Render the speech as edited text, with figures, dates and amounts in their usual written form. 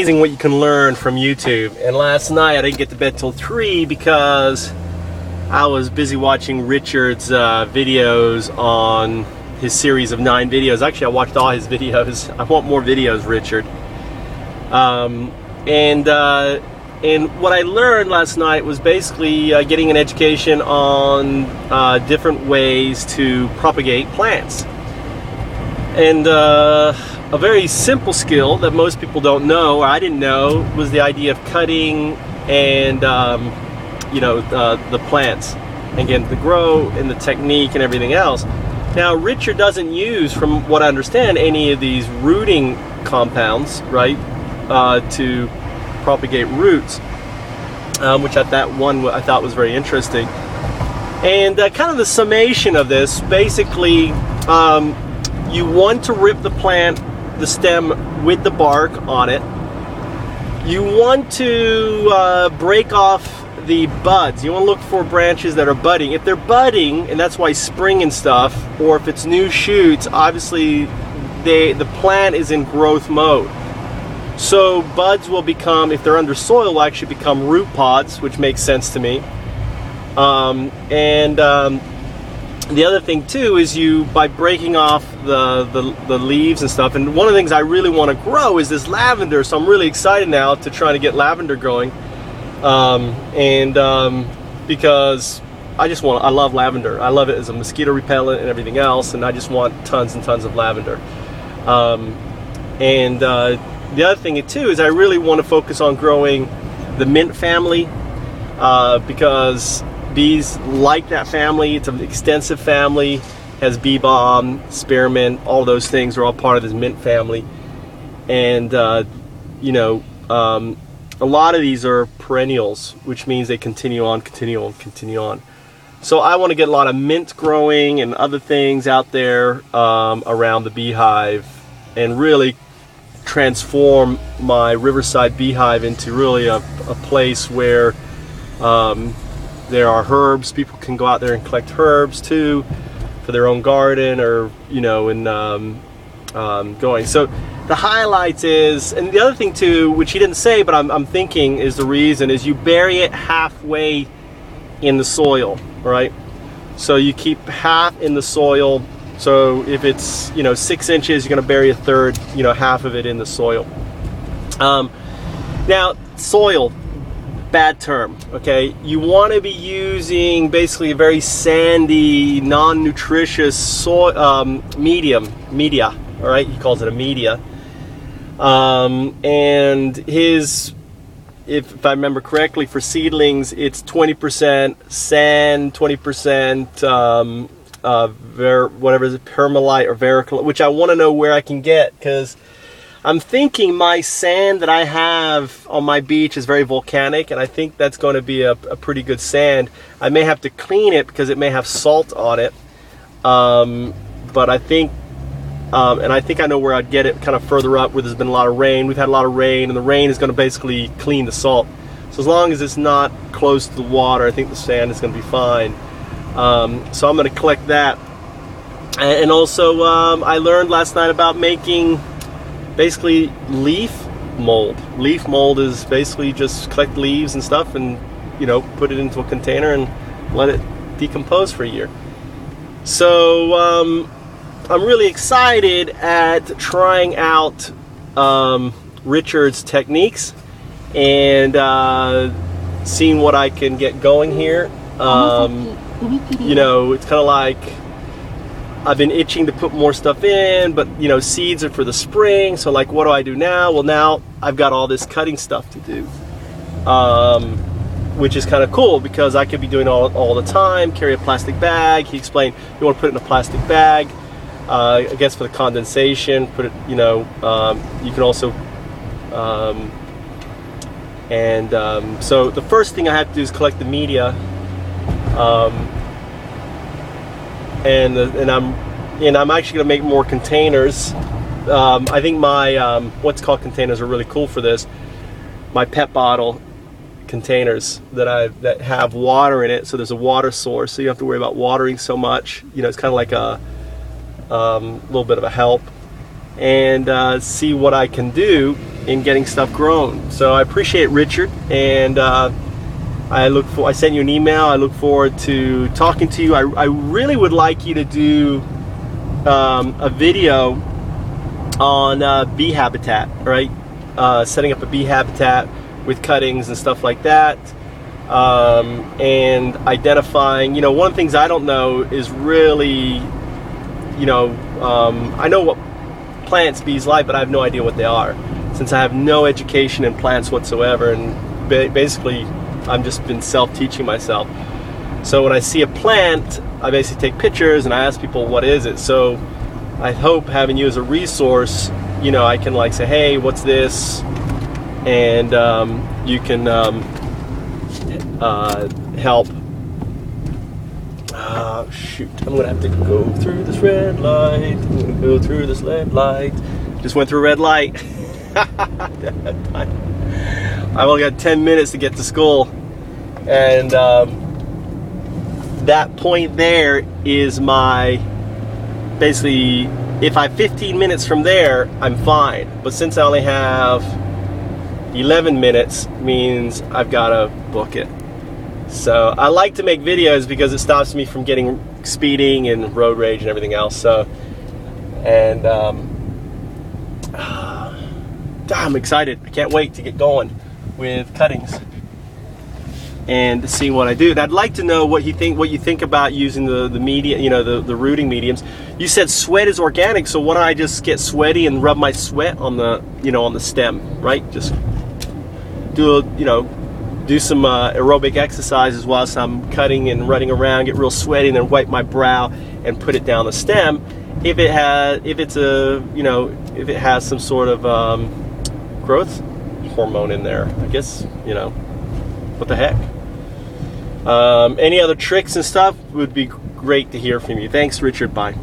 Amazing what you can learn from YouTube. And last night I didn't get to bed till 3 because I was busy watching Richard's videos on his series of 9 videos. Actually, I watched all his videos. I want more videos, Richard. And what I learned last night was basically getting an education on different ways to propagate plants. And a very simple skill that most people don't know, or I didn't know, was the idea of cutting and the plants, and getting to grow, and the technique and everything else. Now, Richard doesn't use, from what I understand, any of these rooting compounds, right, to propagate roots, which I thought was very interesting. And kind of the summation of this, basically, you want to rip the stem with the bark on it. You want to break off the buds. You want to look for branches that are budding. If they're budding, and that's why spring and stuff, or if it's new shoots, obviously the plant is in growth mode. So buds will become, if they're under soil, will actually become root pods, which makes sense to me. The other thing too is by breaking off the leaves and stuff, and one of the things I really want to grow is this lavender, so I'm really excited now to try to get lavender growing, because I love lavender. I love it as a mosquito repellent and everything else, and I just want tons and tons of lavender. The other thing too is I really want to focus on growing the mint family, because bees like that family. It's an extensive family, has bee balm, spearmint, all those things are all part of this mint family. And a lot of these are perennials, which means they continue on. So I want to get a lot of mint growing and other things out there around the beehive, and really transform my Riverside beehive into really a place where there are herbs. People can go out there and collect herbs too for their own garden, or going. So the highlights is, and the other thing too, which he didn't say, but I'm thinking is the reason, is you bury it halfway in the soil, right? So you keep half in the soil. So if it's 6 inches, you're going to bury a third, half of it in the soil. Now, soil, bad term, okay? You want to be using basically a very sandy, non-nutritious soil, media, all right? He calls it a media. And if I remember correctly, for seedlings, it's 20% sand, 20% whatever is it, permalite or vermiculite, which I want to know where I can get, because I'm thinking my sand that I have on my beach is very volcanic, and I think that's going to be a pretty good sand. I may have to clean it because it may have salt on it, but I think I know where I'd get it, kind of further up where there's been a lot of rain. We've had a lot of rain, and the rain is going to basically clean the salt. So as long as it's not close to the water, I think the sand is going to be fine. So I'm going to collect that. And also I learned last night about making basically leaf mold. Leaf mold is basically just collect leaves and stuff and put it into a container and let it decompose for a year. So I'm really excited at trying out Richard's techniques and seeing what I can get going here. It's kind of like I've been itching to put more stuff in, but seeds are for the spring, so like, what do I do now? Well, now I've got all this cutting stuff to do, which is kind of cool because I could be doing all the time. Carry a plastic bag. He explained you want to put it in a plastic bag, I guess for the condensation. Put it, you can also so the first thing I have to do is collect the media. And I'm actually going to make more containers. I think my what's called containers are really cool for this. My pet bottle containers that have water in it, so there's a water source, so you don't have to worry about watering so much. It's kind of like a little bit of a help. and see what I can do in getting stuff grown. So I appreciate Richard, and I sent you an email. I look forward to talking to you. I really would like you to do a video on bee habitat, right? Setting up a bee habitat with cuttings and stuff like that, and identifying, one of the things I don't know is really, I know what plants bees like, but I have no idea what they are, since I have no education in plants whatsoever, and basically I've just been self-teaching myself. So when I see a plant, I basically take pictures and I ask people, what is it? So I hope having you as a resource, I can like say, hey, what's this? And you can help. Oh shoot, I'm gonna have to go through this red light. I'm gonna go through this red light. Just went through a red light. I've only got 10 minutes to get to school, and that point there is my, basically, if I have 15 minutes from there, I'm fine. But since I only have 11 minutes, means I've got to book it. So I like to make videos because it stops me from getting speeding and road rage and everything else. So, and I'm excited. I can't wait to get going with cuttings and to see what I do. And I'd like to know what you think about using the media, the rooting mediums. You said sweat is organic, so why don't I just get sweaty and rub my sweat on the on the stem, right? Just do some aerobic exercises whilst I'm cutting and running around, get real sweaty, and then wipe my brow and put it down the stem. If it has some sort of growth hormone in there, I guess, what the heck. Any other tricks and stuff would be great to hear from you. Thanks, Richard. Bye.